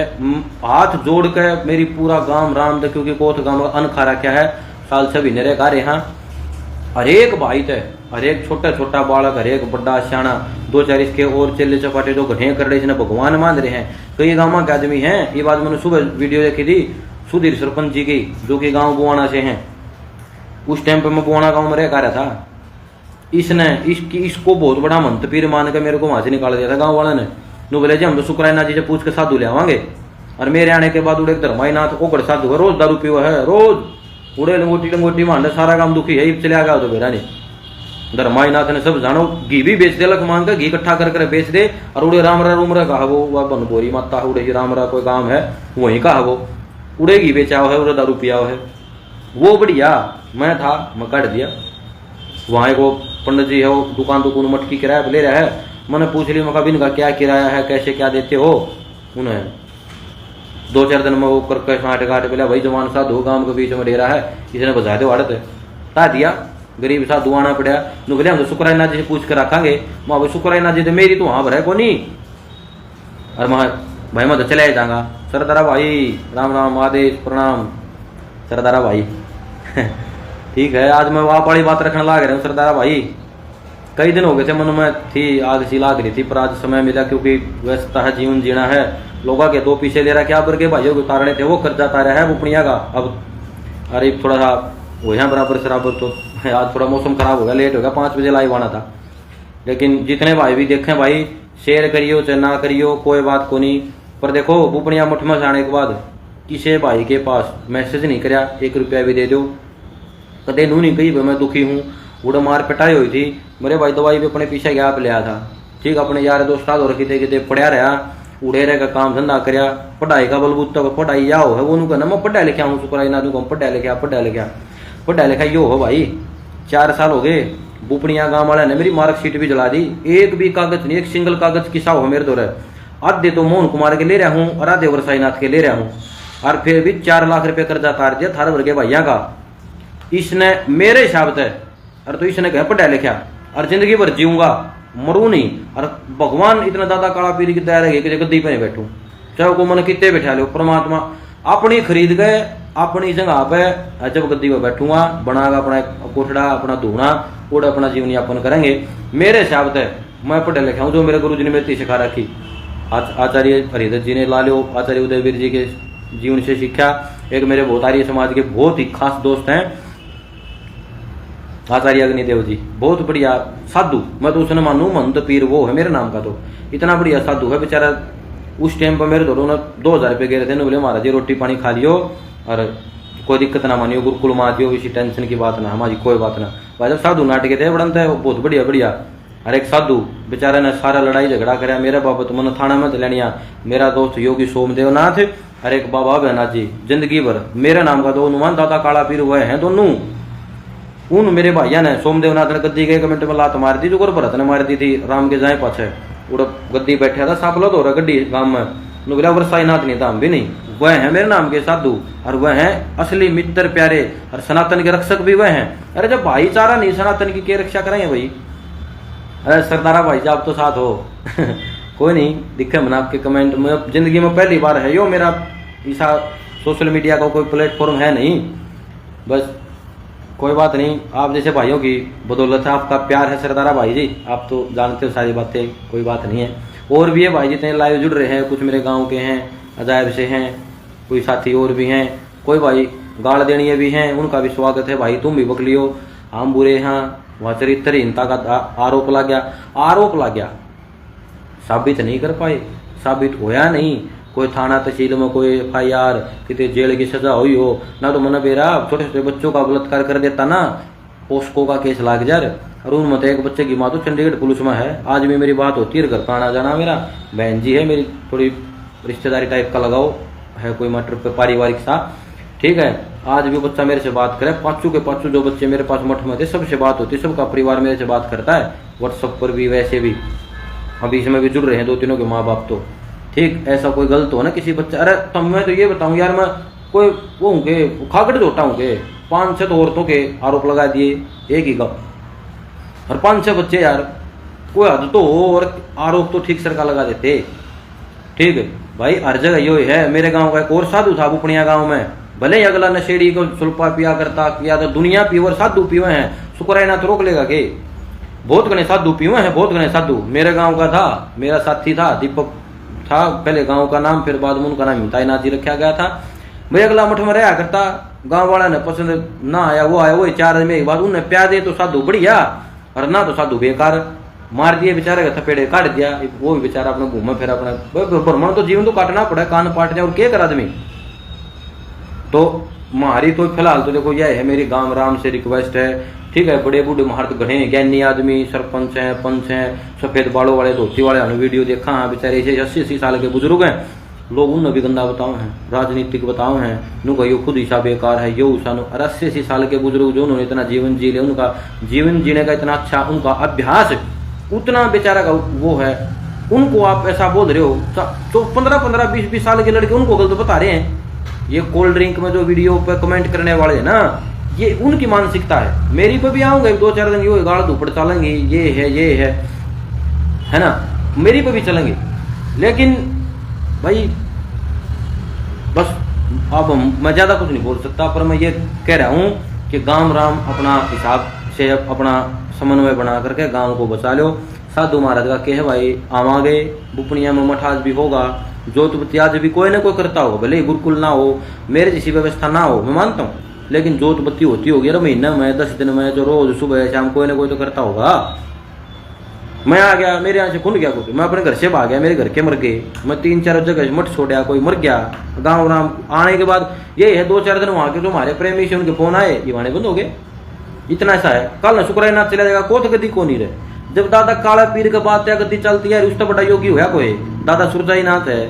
हाथ जोड़ के मेरी पूरा गांव राम दे, क्योंकि कोथ गांव अन खा रखा है साल 6 महीने रह कार यहाँ। हर एक भाई थे, हर एक छोटा छोटा बालक, हर एक बड़ा सियाणा, 2-4 इसके और चेले चपाटे जो घटे कर रहे भगवान मान रहे हैं। कई गाँव के आदमी हैं, ये बात मैंने सुबह वीडियो देखी थी सुधीर सरपंच जी की, जो कि गाँव बुआना से हैं। उस टाइम पे मैं बुआना गाँव में रह कर रहा था। इसने इसको बहुत बड़ा मंत पीर मान के मेरे को वहां से निकाल दिया था गाँव वाले ने। नु बोले जी हम तो शुक्राना जी से पूछ के साधु ले आवांगे। और मेरे आने के बाद उड़े धर्माईनाथ ओकड़ साधु है, रोज दारू पीवा है, रोज उड़े लंगोटी मांडे, सारा काम दुखी है, चले आ गया तो मेरा नहीं। धर्माईनाथ ने सब जानो घी भी बेच दे, लख मांग के घी इकट्ठा कर बेच दे। और उड़े रामरा रूमरा कहा वो बनबोरी माता उड़े ही रामरा कोई काम है वहीं कहा वो उड़े घी बेचा है, उड़े दारू पिया है। वो बढ़िया मैं था, मैं काट दिया। वहाँ को पंडित जी है, वो दुकान मटकी किराया पे ले रहा है। मैंने पूछ लिया, मैं इनका क्या किराया है, कैसे क्या देते हो। उन्हें 2-4 दिन में वो करके साठ गाट बोला भाई जवान साधु गांव के बीच में डेरा है, इसने बजा दे वाड़े ता दिया। गरीब साधु आना पड़ा, नु बोले हम तो शुक्राना जी से पूछ कर रखांगे। माँ भाई शुक्राना जी तो मेरी तो वहाँ भरे को नहीं। और भाई मैं तो चले जाऊंगा। सरदारा भाई राम राम आदेश प्रणाम सरदारा भाई। ठीक है, आज मैं वहाँ वाली बात रखने लग रहा हूँ सरदारा भाई। कई दिन हो गए थे मन में थी आग सी लाग रही थी, पर आज समय मिला क्योंकि व्यस्तता है, जीवन जीना है। लोगों के 2 पीछे ले रहा, क्या करके भाइयों को उतारने थे, वो कर्जा तारा है वो पुणिया का। अब अरे थोड़ा सा हो यहाँ बराबर शराबर, तो आज थोड़ा मौसम खराब हो गया, लेट हो गया, 5 बजे लाइव आना था। लेकिन जितने भाई भी देखें भाई शेयर करियो चाहे ना करियो कोई बात को नहीं। पर देखो बुपनिया मुठ में जाने के बाद किसी भाई के पास मैसेज नहीं कराया 1 रुपया भी दे दो, कदे नू नहीं कही मैं दुखी हूँ। उड़ा मार पिटाई हुई थी मेरे भाई, दवाई भी अपने पीछे गया पे लिया था। ठीक अपने यार दोस्त हो रखी थे कि पढ़िया रहा, उड़े रह का काम धंधा करया, पढ़ाई का बलबूता पढ़ाई या हो है वो कहना मैं पढ़ा लिखा हूँ, शुक्राई ना दूँ पढ़ा लिखा यो हो भाई। 4 साल हो गए, बुपड़िया गाँव वाले ने मेरी मार्कशीट भी जला दी, एक भी कागज नहीं, एक सिंगल कागज किसा हो मेरे दौरे। आधे तो मोहन कुमार के ले रहा हूँ और आधे वरसाईनाथ के ले रहा हूँ, और फिर भी 4 लाख रुपये कर्जा तार दिया थार भर के भैया का। इसने मेरे हिसाब से और तो इसने कहा पढ़ा लिखा और जिंदगी भर जीऊंगा मरू नहीं। और भगवान इतना ज्यादा काला पीरी की तैयार है कि गद्दी पे नहीं बैठू, चाहे को मन कितने बैठा लो, परमात्मा अपनी खरीद गए अपनी जगह पे, जब गद्दी पे बैठूंगा बनागा अपना कोठड़ा अपना धोना और अपना जीवन यापन करेंगे। मेरे हिसाब से मैं पढ़ा लिखा हूँ, जो मेरे गुरु जी ने मेरी सिखा रखी। आचार्य हरिदत्त जी ने ला लो, आचार्य उदयवीर जी के जीवन से शिक्षा। एक मेरे बहुत आर्य समाज के बहुत ही खास दोस्त हैं आचार्य अग्निदेव जी, बहुत बढ़िया साधु, मैं तो उसने मानू मंत पीर वो है मेरे नाम का, तो इतना बढ़िया साधु है बेचारा। उस टाइम पर मेरे दोनों 2000 रुपये गए थे, बोले महाराज जी रोटी पानी खा लियो और कोई दिक्कत ना मानियो, गुरुकुल में आदियो, किसी टेंशन की बात ना, हमारी कोई बात ना। भाई जब साधु नाटक थे बढ़ता है बहुत बढ़िया बढ़िया। हर एक साधु बेचारे ने सारा लड़ाई झगड़ा कराया, मेरे बाबत मन थाना में लेनिया, मेरा दोस्त योगी सोमदेव नाथ और एक बाबा बहनाथ जी, जिंदगी भर मेरे नाम का दो हनुमान दादा काला पीर हुए हैं दोनों। उन मेरे भाइया ने सोमदेव नाथ ने गद्दी के 1 मिनट में लात मार दी, जो भरत ने मार दी थी राम के जाए पाछे। उड़ गद्दी बैठा था सांपला तो रहा गड्डी गांव में, बोला वर्षाई नाथ नहीं था, हम भी नहीं, वह है मेरे नाम के साधु और वह हैं असली मित्र प्यारे और सनातन के रक्षक भी वह हैं। अरे जब भाईचारा नहीं सनातन की क्या रक्षा करेंगे भाई। अरे सरदारा भाई साहब तो साथ हो कोई नहीं दिखे मैंने आपके कमेंट में, जिंदगी में पहली बार है यो मेरा ऐसा सोशल मीडिया का कोई प्लेटफॉर्म है नहीं, बस कोई बात नहीं। आप जैसे भाइयों की बदौलत है, आपका प्यार है सरदारा भाई जी, आप तो जानते हो सारी बातें, कोई बात नहीं है। और भी है भाई जितने लाइव जुड़ रहे हैं, कुछ मेरे गांव के हैं, अजायब से हैं, कोई साथी और भी हैं, कोई भाई गाड़ देनी भी हैं, उनका भी स्वागत है भाई। तुम भी बक लियो, हम बुरे हैं, वहाँ चरित्रहीनता का आरोप लग गया, साबित नहीं कर पाए, साबित होया नहीं। कोई थाना तहसील में कोई FIR कितने जेल की सजा हुई हो ना, तो मन बेरा छोटे छोटे बच्चों का बलात्कार कर देता ना, पोस्को का केस लाग जा। और उनमें तो एक बच्चे की माँ तो चंडीगढ़ पुलिस में है, आज भी मेरी बात होती है, घर का आना जाना, मेरा बहन जी है मेरी, थोड़ी रिश्तेदारी टाइप का लगाओ है, कोई मैटर पे पारिवारिक सा, ठीक है। आज भी बच्चा मेरे से बात करे, पांचों के पांचों जो बच्चे मेरे पास मठ में थे सबसे बात होती है, सबका परिवार मेरे से बात करता है, व्हाट्सएप पर भी वैसे भी, अभी इसमें भी जुड़ रहे हैं 2-3 के माँ बाप तो, ठीक। ऐसा कोई गलत हो ना किसी बच्चा, अरे तब मैं तो ये बताऊं यार, मैं कोई वो होंगे खागड़ जोटा होंगे, 5-6 औरतों के आरोप लगा दिए एक ही का, और 5-6 बच्चे यार, कोई हद तो हो, और आरोप तो ठीक सर का लगा देते, ठीक है भाई। हर जगह यो है। मेरे गांव का एक और साधु था बुपनिया गांव में, भले ही अगला नशेड़ी को सुल्पा पिया करता, किया तो दुनिया पीवर साधु पीवे हैं, शुक्र है ना तो रोक लेगा के, बहुत घने साधु पीवे हैं, बहुत घने साधु। मेरे गांव का था, मेरा साथी था, दीपक था पहले गांव का नाम, फिर बाद में उनका नाम हिताईनाथ जी रखा गया था। भाई अगला मठ में रहा करता, गांव वाला ने पसंद ना आया, वो आया, वो 4 दिन में एक बार उन्हें प्यार दे तो साधु बढ़िया, और ना तो साधु बेकार, मार दिए बेचारे का, थपेड़े काट दिया, वो भी बेचारा अपने घूमे फिर अपना भ्रमण तो जीवन तो काटना पड़ा, कान पाट जाए और क्या कर आदमी। तो मारी तो फिलहाल तो देखो यह है, मेरी गांव राम से रिक्वेस्ट है, ठीक है। बड़े बूढ़े महारत घने ज्ञानी आदमी, सरपंच हैं, पंच हैं, सफेद बालों वाले धोती वाले, हमने वीडियो देखा है, बेचारे 80-80 साल के बुजुर्ग हैं, लोग उन्हें भी गंदा बताओ हैं, राजनीतिक बताओ हैं, नुका यो खुद ईसा बेकार है, यो ईसा 80-80 साल के बुजुर्ग जो उन्होंने इतना जीवन जी लिया, उनका जीवन जीने का इतना अच्छा उनका अभ्यास, उतना बेचारा का वो है, उनको आप ऐसा बोल रहे हो। तो 15-15, 20-20 साल के लड़के उनको गलत बता रहे हैं। ये कोल्ड ड्रिंक में जो वीडियो पे कमेंट करने वाले हैं ना, ये उनकी मानसिकता है। मेरी पे भी आऊंगे 2-4 दिन, ये गाड़ धूपड़ चलेंगे, ये है ना, मेरी पे भी चलेंगे, लेकिन भाई बस अब मैं ज्यादा कुछ नहीं बोल सकता, पर मैं ये कह रहा हूँ कि गांव राम अपना हिसाब से अपना समन्वय बना करके गांव को बचा लो। साधु महाराज का कहे भाई आवागे बुपनिया में मठ आज भी होगा, जोतबत्ती आज भी कोई ना कोई करता होगा, भले गुरुकुल ना हो, मेरे जैसी व्यवस्था ना हो, मैं मानता हूँ, लेकिन जोतबत्ती होती होगी यार, महीना में 10 दिन में, जो रोज सुबह शाम कोई ना कोई तो करता होगा। मैं आ गया, मेरे यहाँ से खुल गया कुछ, मैं अपने घर से भाग गया, मेरे घर के मर गए, मैं 3-4 जगह मठ छोड़ा, कोई मर गया। गाँव राम आने के बाद ये है 2-4 दिन वहाँ के जो हमारे प्रेमी से उनके फोन आए, ये वाणे बंद हो गए, इतना ऐसा है। कल न शुक्रानाथ चला जाएगा, को तो गति को नहीं रहे। जब दादा काला पीर के बात या गति चलती है, उसका बड़ा योगी हुआ कोई, दादा सुरजाईनाथ है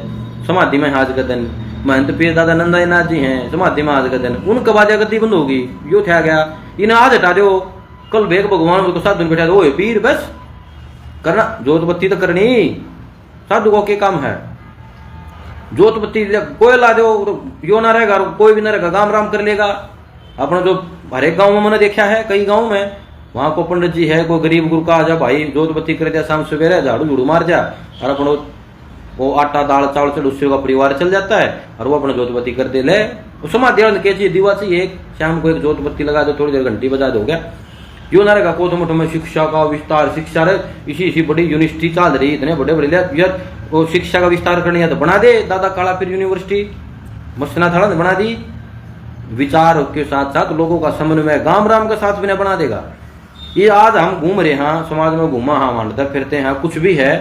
समाधि में आज का दिन, महंत पीर दादा नंदाईनाथ जी हैं समाधि में आज का दिन, उनका बाजा गति बंद होगी, यो था गया, इन्हें आज हटा दो, कल भेग भगवान को 7 दिन बैठा दो, पीर बस करना, जोतबत्ती तो करनी, साधु को क्या काम है, जोतबत्ती कोई ला दो, यो ना रहेगा, कोई भी ना रहेगा, गांव राम कर लेगा अपना। जो हर एक गाँव में मैंने देखा है, कई गाँव में वहां को पंडित जी है, कोई गरीब गुरु का आ जा भाई जोतबत्ती कर दिया, शाम सवेरे झाड़ू झूड़ू मार जा, और अपना वो आटा दाल चावल से उससे का परिवार चल जाता है, और वो अपना जोतबत्ती कर दे ले, समाधि के चाहिए दीवा चाहिए, एक शाम को एक जोतबत्ती लगा दो, थोड़ी देर घंटी बजा दो, गया यूं ना रहेगा। कोथमठ में शिक्षा का विस्तार, शिक्षा इसी बड़ी यूनिवर्सिटी चल रही, इतने बड़े बड़े वो शिक्षा का विस्तार करनी है तो बना दे, दादा काला पीर यूनिवर्सिटी मसना था बना दी, विचार के साथ साथ लोगों का समन्वय गांव राम के साथ भी बना देगा। ये आज हम घूम रहे हैं समाज में, घूमा हाँ मानते फिरते हैं, कुछ भी है,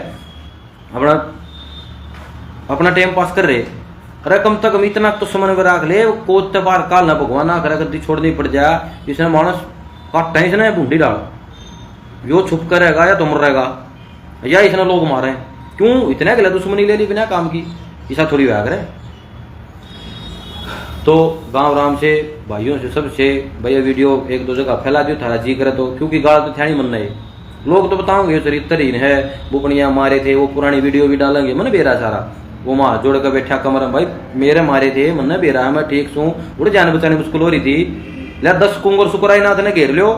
अपना टाइम पास कर रहे, अरे कम तक इतना तो समन में राख ले, कोत बार काल ना भगवान ना करे गद्दी छोड़नी पड़ जाए, इसने मानस काटा इसने बूंदी डाल, यो छुप कर रहेगा या तुम रहेगा, या इसने लोग मारे क्यों, इतने गलत दुश्मनी ले ली बिना काम की, ऐसा थोड़ी हुआ करे। तो गांव राम से भाइयों से सबसे भैया वीडियो एक दो जगह फैला दियो थारा जी करे तो, क्योंकि गाल तो ध्यान ही मन है, लोग तो बताओगे चरित्रहीन है, बुपनिया मारे थे, वो पुरानी वीडियो भी डालेंगे, मन बेरा सारा वो माँ जोड़ कर बैठा कमर में, भाई मेरे मारे थे मन बेरा है, मैं ठीक सू, उड़ जान बचाने मुश्किल हो रही थी, ले 10 कुंगर सुकराई नाथ ने घेर लियो,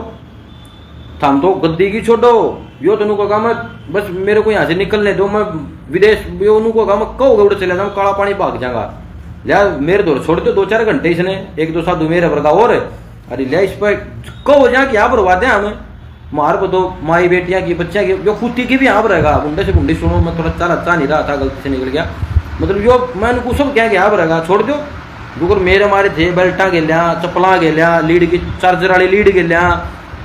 थम तो गद्दी की छोड़ो, यो तेनू को मैं बस मेरे को यहाँ से निकलने दो, मैं विदेश यो को मैं कहोगे उड़ चले जाऊँ, काला पानी भाग जाऊंगा, लिया मेरे दौर छोड़ दो 2-4 घंटे इसने, एक दो साधु मेरे वर्गा और अरे लिया इस पर कहो जा कि आप बर्बाद है हमें, मार दो माई बेटियां की बच्चा की, जो खुद की भी यहाँ रहेगा, गुंडे से गुंडी सुनो, मैं थोड़ा चाल अच्छा नहीं रहा था, गलती से निकल गया, मतलब यो मैं उनको सब क्या यहाँ रहेगा, छोड़ दो, जो मेरे मारे थे बेल्टा गेलिया, चप्पला गेलिया, लीड की चार्जर वाली लीड गेलिया,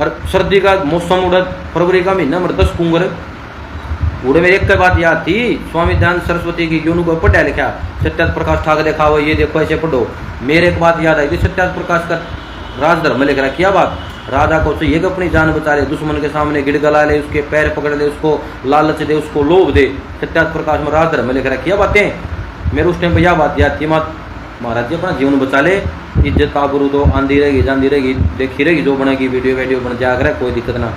और सर्दी का मौसम उड़ा फरवरी का महीना मेरे 10 कुंगर उड़े, मेरी एक बात याद थी, स्वामी ध्यान सरस्वती की उनको पढ़ा लिखा, सत्यार्थ प्रकाश ठाकर देखा हो, ये देखो ऐसे पढ़ो, मेरे एक बात याद आई थी, सत्यार्थ प्रकाश का राजधर्म में लिख रहा, क्या बात, राजा को चाहिए कि अपनी जान बचा ले, दुश्मन के सामने गिड़गला ले, उसके पैर पकड़ ले, उसको लालच दे, उसको लोभ दे, सत्यार्थ प्रकाश में राजधर्म में लिख रहा, क्या बातें, मेरे उस टाइम पर यह बात याद थी, महाराज जी अपना जीवन बचा ले, इज्जत आबरू तो आंधी रहेगी जाती रहेगी, देखी रहेगी, जो बनेगी वीडियो बन जा कर, कोई दिक्कत ना,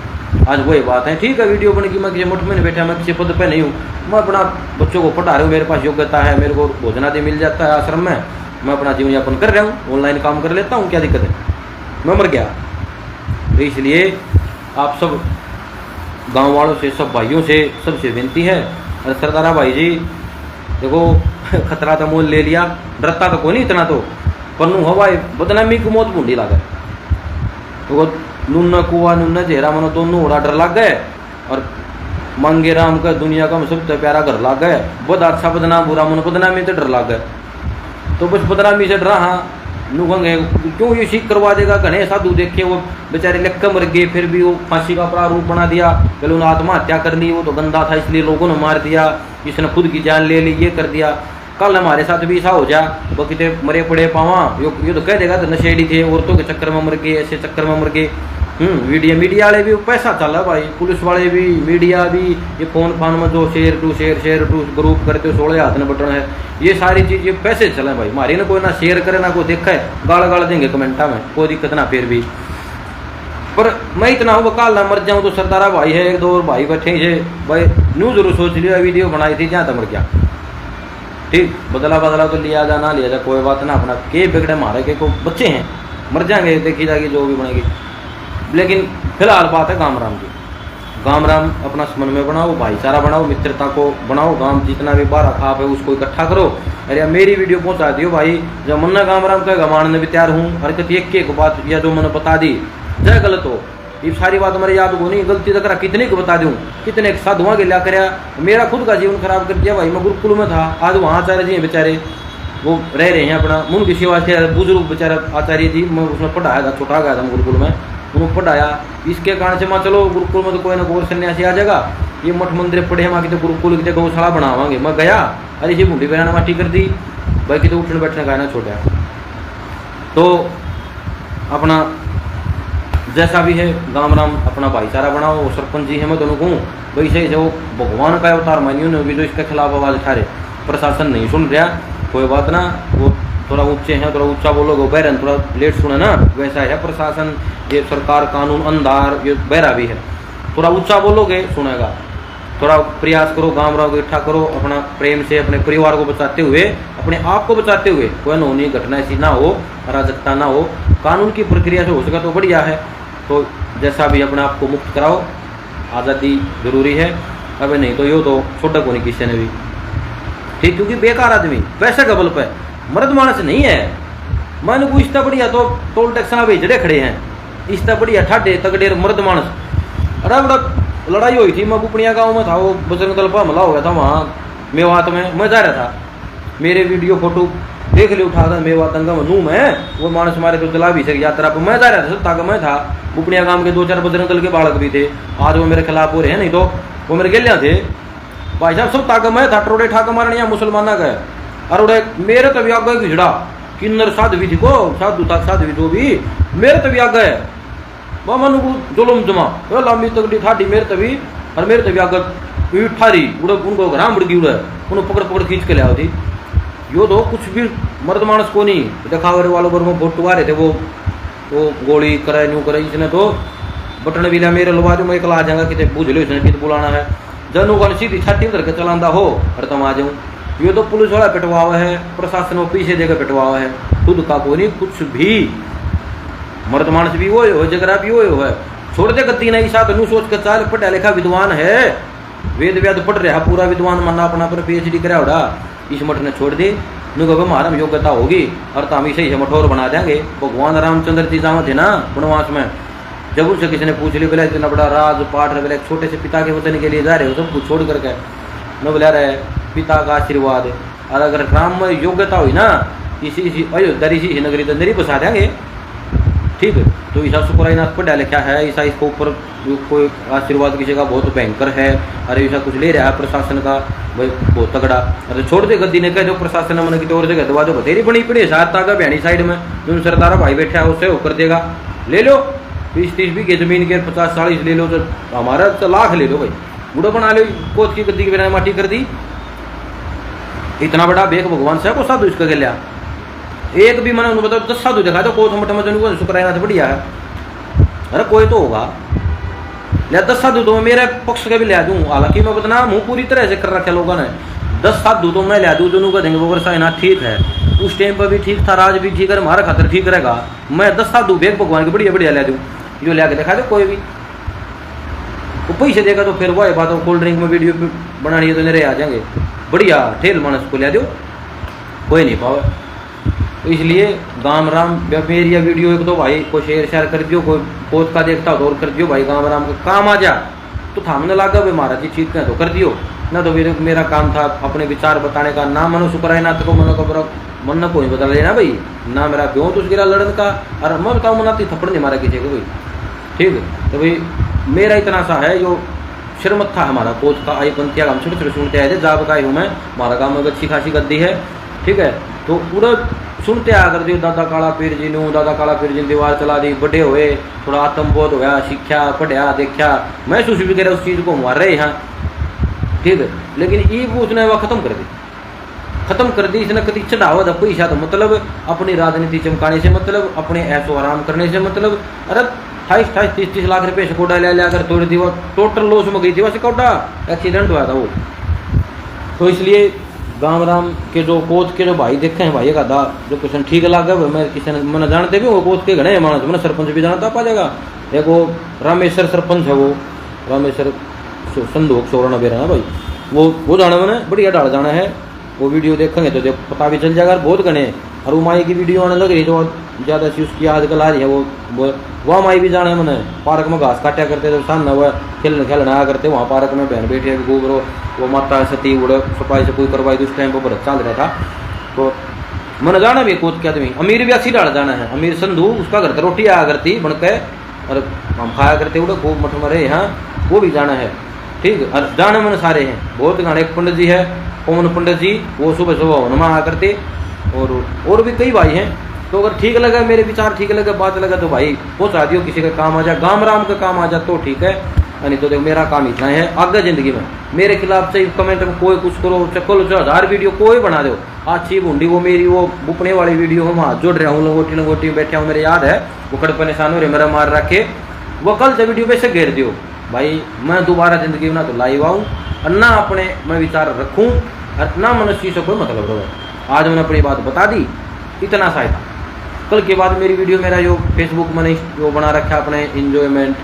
आज वही बात है, ठीक है वीडियो बनेगी, मैं किसी मुठ में नहीं बैठा, मैं किसी पद पे नहीं हूँ, मैं अपना बच्चों को पढ़ा रहा हूँ, मेरे पास योग्यता है, मेरे को भोजन आदि मिल जाता है आश्रम में, मैं अपना जीवन यापन कर रहा हूँ, ऑनलाइन काम कर लेता हूँ, क्या दिक्कत है, मैं मर गया। तो इसलिए आप सब गाँव वालों से, सब भाइयों से, सबसे विनती है, अरे सरदारा भाई जी देखो खतरा तो मोल ले लिया, डरता तो कोई नहीं इतना, तो पन्नू हवाई बदनामी की मौत बूंदी लागे, तो नूना कुआ नूना चेहरा मनो दोनों बड़ा डर लग गए, और मांगे राम का दुनिया का सबसे प्यारा घर लग गए, बहुत अच्छा बदनाम बुरा मन बदनामी तो डर लग गए, तो बस बदनामी से डरा, हाँ नुगंगे क्यों ये सीख करवा देगा, घने साधु देखे वो बेचारे लक्का मर गए, फिर भी वो फांसी का प्रारूप बना दिया, पहले उन्होंने आत्महत्या कर ली, वो तो गंदा था इसलिए लोगों ने मार दिया, इसने खुद की जान ले ली, ये कर दिया, कल हमारे साथ भी ऐसा हो जा, वो कितने मरे पड़े पावा, ये तो कह देगा तो नशेड़ी थे, औरतों के चक्कर में मर गए, ऐसे चक्कर में मर गए, मीडिया वाले भी पैसा चला भाई, पुलिस वाले भी, मीडिया भी, ये फोन में जो शेयर टू ग्रुप करते हो, 16 हाथ में बटन है, ये सारी चीज़ ये पैसे चले भाई, मारे ना कोई ना शेयर करे ना कोई देखा है, गाल देंगे कमेंटा में, कोई दिक्कत ना, फिर भी पर मैं इतना हूँ काल ना मर जाऊँ, तो सरदारा भाई है, एक दो और भाई बैठे है भाई, न्यू जरूर सोच लिया, वीडियो बनाई थी जहाँ तक मर गया, ठीक बदला तो लिया जा ना लिया जा कोई बात ना, अपना के बिगड़े मारे के को बच्चे हैं, मर जाएंगे, देखी जाएगी जो भी बनेगी, लेकिन फिलहाल बात है गाम राम की, गाम राम अपना समन में बनाओ, भाईचारा बनाओ, मित्रता को बनाओ, गांव जितना भी बारह खाप है उसको इकट्ठा करो, अरे मेरी वीडियो पहुंचा दियो भाई, जब मन्ना गाम राम का मानने भी तैयार हूँ, हरकत एक बात या जो मैंने बता दी जय गलत हो, ये सारी बात मेरे याद को नहीं, गलती तक कितने को बता दूँ, कितने साधुआ के लिया कर, मेरा खुद का जीवन खराब कर दिया भाई, मैं गुरुकुल में था, आज वहाँ आचार्य जी बेचारे वो रह रहे हैं अपना, मुन की सेवा से बुजुर्ग बेचारा आचार्य जी, मैं उसमें पढ़ाया था, छोटा गया था मैं गुरुकुल में, उन्होंने पढ़ाया, इसके कारण से मैं चलो गुरुकुल में तो कोई ना कोई सन्यासी आ जाएगा, ये मठ मंदिर पढ़े हम आके तो गुरुकुल की गौशाला बनावांगे, मैं गया, अरे ये बूढ़ी बहना माटी कर दी भाई, कि तो उठने बैठने का ना छोटा, तो अपना जैसा भी है गाम राम अपना भाईचारा बनाओ, सरपंच जी है मैं दोनों कहूँ वैसे जो भगवान का अवतार मानियो ने भी जो इसके खिलाफ आवाज़ उठा रहे, प्रशासन नहीं सुन रहा, कोई बात ना, वो थोड़ा ऊंचे हैं, थोड़ा ऊंचा बोलोगे बहरन थोड़ा लेट सुने ना, वैसा है प्रशासन, ये सरकार कानून अंधार, ये बहरा भी है, थोड़ा ऊंचा बोलोगे सुनेगा, थोड़ा प्रयास करो, गाँव राव को इकट्ठा करो, अपना प्रेम से अपने परिवार को बचाते हुए, अपने आप को बचाते हुए, कोई अनहोनी घटना ऐसी ना हो, अराजकता ना हो, कानून की प्रक्रिया से हो सका तो बढ़िया है, तो जैसा भी अपने आप को मुक्त कराओ, आज़ादी जरूरी है, अब नहीं तो यो तो छोटा को नहीं किसी ने भी, ठीक, क्योंकि बेकार आदमी पैसे का बल पे मर्द मानस नहीं है, मन को इतना बढ़िया तो टोल टैक्स ना भेजड़े खड़े हैं, इतना बढ़िया ठाडे तगड़े मर्द मानस, अरे बड़ा लड़ाई हुई थी, मैं कुपड़िया गाँव में था, वो बजरंग दल पर हमला हो गया था वहाँ मेवात में, मैं जा रहा था, मेरे वीडियो फोटो देख ले उठा था, मेवात अंगा नू में, वो मानस मारे तो चला भी सके यात्रा पर, मैं जा रहा था, सब ताकत मैं था, कुपड़िया गाँव के 2-4 बजरंग दल के बालक भी थे, आज वो मेरे खिलाफ हो रहे हैं, नहीं तो वो मेरे गेलिया थे भाई साहब, सब ताकत मैं था, टरोड़े ठाक मारने मुसलमाना का, और उड़े मेरे तभी आ गए भिजड़ा किन्नर साधवी थी को साधु था साधवी तो भी मेरे तभी आ गए मनु को जुलम जमा लंबी तगड़ी थाटी मेरे तभी और मेरे तभी आ गए ठारी उड़े उनको घराम उड़ गई उड़े उन्होंने पकड़ पकड़ खींच के ले आओ थी यो तो कुछ भी मर्द मानस को नहीं दिखावे वालों पर वोट टुवा रहे थे वो गोली करे न्यू करे इसने तो बटन भी लिया मेरे लवा दो मैं एक आ जाऊंगा कितने पूछ लो इसने कितने बुलाना है जनू का सीधी छाती उधर के चलांदा हो और तुम आ जाऊँ ये तो पुलिस वाला पिटवा हुआ है प्रशासन वो पीछे देकर पिटवा हुआ है खुद का कोई नहीं कुछ भी मर्द मानस भी वो हो जगरा भी वो है छोड़ दे गति नहीं साथ नू सोच कर चाल पढ़ा लिखा विद्वान है वेद व्याद पढ़ रहा पूरा विद्वान मानना अपना पर PhD करा उड़ा इस मठ ने छोड़ दे नु कब हमारा योग्यता होगी और तो हम इसे ही मठोर बना देंगे भगवान रामचंद्र जी जावा थे ना वनवास में जब उनसे किसी ने पूछ लिया बोला इतना बड़ा राज पाठ बोले छोटे से पिता के वचन के लिए जा रहे हो सब कुछ छोड़ करके न बोला रहे पिता का आशीर्वाद और अगर राम में योग्यता हुई ना इसी अयोध्या इसी नगरी तो नरी बसा देंगे ठीक है तो ईसा शुक्रानाथ पढ़ा लिखा है ईसा इसको ऊपर कोई आशीर्वाद किसी का बहुत भयंकर है अरे ऐसा कुछ ले रहा है प्रशासन का भाई बहुत तगड़ा अरे छोड़ दे गद्दी ने कह दो प्रशासन मन की तौर से दवा दो बतेरी बनी पड़ी सात तागा बहनी साइड में जो सरदारा भाई बैठा है उससे होकर देगा ले लो 20-30 बीघे जमीन के 50-40 ले लो तो हमारा तो लाख ले लो भाई बूढ़ा बना लो कोच की गद्दी की बिना माटी कर दी इतना बड़ा बेग भगवान से को साधु इसका गया एक भी मैंने बताओ 10 साधु देखा तो कोच मठ में शुक्रानाथ बढ़िया है अरे कोई तो होगा लिया 10 साधु तो मेरे पक्ष के भी लिया दूँ हालांकि मैं बतना मुँह पूरी तरह से कर रखे लोगों ने 10 साधु तो मैं लिया दूँ दोनों का देंगे वो ना ठीक है उस टाइम पर भी ठीक था राज भी ठीक है हमारा खातर ठीक रहेगा मैं 10 साधु बेग भगवान की बढ़िया बढ़िया लिया दूँ जो लिया के दिखा दे कोई भी वो पैसे देगा तो फिर वही बात कोल्ड ड्रिंक में वीडियो बनानी है तो मेरे आ जाएंगे बढ़िया ठेल मानस को लिया दो कोई नहीं पावे तो इसलिए गाम राम मेरी यह वीडियो एक तो भाई कोई शेयर कर दियो कोई पोस्ट का देखता हो तो और कर दियो भाई गाम राम का काम आ जा तो थामने लगा भाई महाराज जी ठीक है तो कर दियो ना तो मेरा काम था अपने विचार बताने का ना मनो शुक्रानाथ को मनो का मन न कोई बता लेना भाई ना मेरा क्यों तो गिरा लड़न का और मैं बताऊँ मनाती थप्पड़ नहीं मारा किसी को भाई ठीक है तो भाई मेरा इतना सा है जो शर्मत था हमारा कोच का आई पंथिया हम छोटे छोटे सुनते आए थे जाब का हूँ मैं हमारा गाँव में अच्छी खासी गद्दी है ठीक है तो पूरा सुनते आ कर दियो दादा काला पीर जी नू दादा काला पीर जी दीवार चला दी बड़े हुए थोड़ा आत्मबोध होया सीखा पढ़िया देखा महसूस भी करे उस चीज़ को मार रहे हैं ठीक है लेकिन ये उसने वह खत्म कर दी इसने कभी चढ़ावा था पैसा तो मतलब अपनी राजनीति चमकाने से मतलब अपने ऐसो आराम करने से मतलब अरे 28-30 लाख रुपये से कोडा ले लिया कर तोड़ दी वो टोटल लॉस में गई थी वैसे कोडा एक्सीडेंट हुआ था वो तो इसलिए गाँव राम के जो कोच के जो भाई देखे हैं भाई का दा जो क्वेश्चन ठीक लगा मैं किसी ने मैंने जानते भी वो कोच के घने मानस मैंने सरपंच भी जानता पा जाएगा एक वो रामेश्वर सरपंच है वो रामेश्वर संदूक सोरना बेरा भाई वो जाना मैंने बढ़िया डाल जाना है वो वीडियो देखेंगे तो पता भी चल जाएगा बहुत घने और वो माई की वीडियो आने लग रही तो ज़्यादा सी उसकी आजकल आ रही है वो माई भी जाना है मैंने पार्क में घास काटा करते थे सामने वह खेलने आया करते वहाँ पार्क में बहन बैठे गोबरो वो माता सती उड़ सफाई से कोई करवाई तो उस टाइम पर बरत चल रहा था तो मैंने जाना भी कोच के आदमी अमीर भी अच्छी डाल जाना है अमीर संधू उसका घर रोटी आया करती बन के और हम खाया करते उड़े खूब मठ मरे यहाँ वो भी जाना है ठीक है और जाने मैंने सारे हैं बहुत गाने एक पंडित जी है पवन पंडित जी वो सुबह सुबह हनुमा आया करते और भी कई भाई हैं तो अगर ठीक लगा मेरे विचार ठीक लगा बात लगा तो भाई पहुँचा दियो किसी का काम आ जाए गाम राम का काम आ जाए तो ठीक है नहीं तो देखो मेरा काम इतना है आगे जिंदगी में मेरे खिलाफ से कमेंट में कोई कुछ करो चक्कर 1000 वीडियो कोई बना दो अच्छी बूंदी वो मेरी वो बुपने वाली वीडियो हम हाथ जोड़ रहा हूँ लंगोटी बैठा हूँ मेरे याद है वो कड़ परेशान हो रहे मेरा मार रखे वो कल से वीडियो वैसे घेर दियो भाई मैं दोबारा जिंदगी में ना तो लाइव आऊँ और ना अपने मैं विचार रखूँ और ना मनुष्य से कोई मतलब रहो आज मैंने अपनी बात बता दी इतना सा था कल के बाद मेरी वीडियो मेरा जो फेसबुक मैंने जो बना रखा अपने इंजॉयमेंट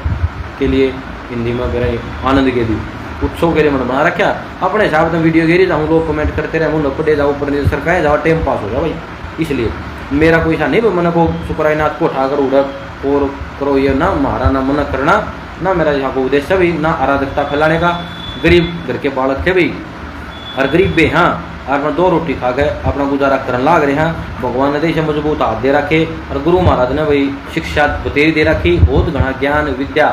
के लिए हिंदी में मेरे आनंद के लिए उत्सव के लिए मैंने बना रखा अपने हिसाब से वीडियो घेरी जाऊँ लोग कमेंट करते रहे मुँह पड़े जाओ ऊपर सरकाए जाओ टाइम पास हो जाओ भाई इसलिए मेरा कोई ऐसा नहीं मैंने को शुक्रानाथ को उठाकर उड़ा और करो ये ना मारा ना मना करना ना मेरा यहाँ को उद्देश्य भी ना अराजकता फैलाने का गरीब घर के बालक थे भाई और गरीब भी हाँ और मैं 2 रोटी खा गए अपना गुजारा करने लाग रहे हैं भगवान ने देश मजबूत हाथ दे रखे और गुरु महाराज ने भाई शिक्षा बतेरी दे रखी बहुत घना ज्ञान विद्या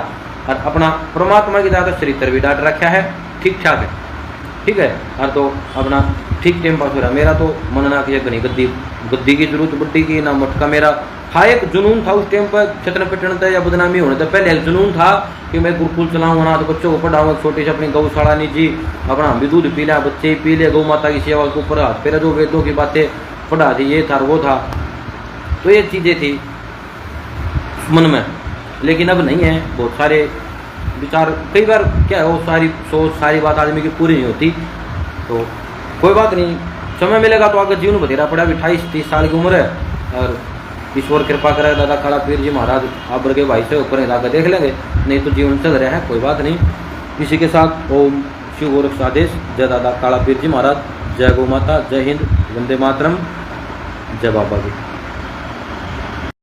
और अपना परमात्मा की ज़्यादा चरित्र भी डाट रखा है ठीक ठाक है ठीक है और तो अपना ठीक टाइम पास हो रहा। मेरा तो मन ना कि घनी गद्दी गद्दी की जरूरत बड्डी की ना मटका। मेरा था एक जुनून था उस टाइम पर छतन पिटन था या बदनामी होने था। पहले एक जुनून था कि मैं गुरुकुल चलाऊँ ना, तो बच्चों को पढ़ाऊँ, छोटी सी अपनी गौशाला निजी, अपना हम भी दूध पी लें, बच्चे पी ले, गौ माता की सेवा के ऊपर हाथ फेरा, जो वेदों की बातें पढ़ा दी, ये था वो था। तो ये चीज़ें थी मन में, लेकिन अब नहीं है। बहुत सारे विचार, कई बार क्या है वो सारी सोच सारी बात आदमी की पूरी नहीं होती। तो कोई बात नहीं, समय मिलेगा तो आगे जीवन बतेरा पड़ा। अभी 28-30 साल की उम्र है और ईश्वर कृपा करे दादा काला पीर जी महाराज आप वर्गे भाई से ऊपर जाकर देख लेंगे, नहीं तो जीवन चल रहा है, कोई बात नहीं। इसी के साथ ओम शिव गोरख आदेश। जय दादा काला पीर जी महाराज, जय गौ माता, जय हिंद, वंदे मातरम, जय बाबा जी।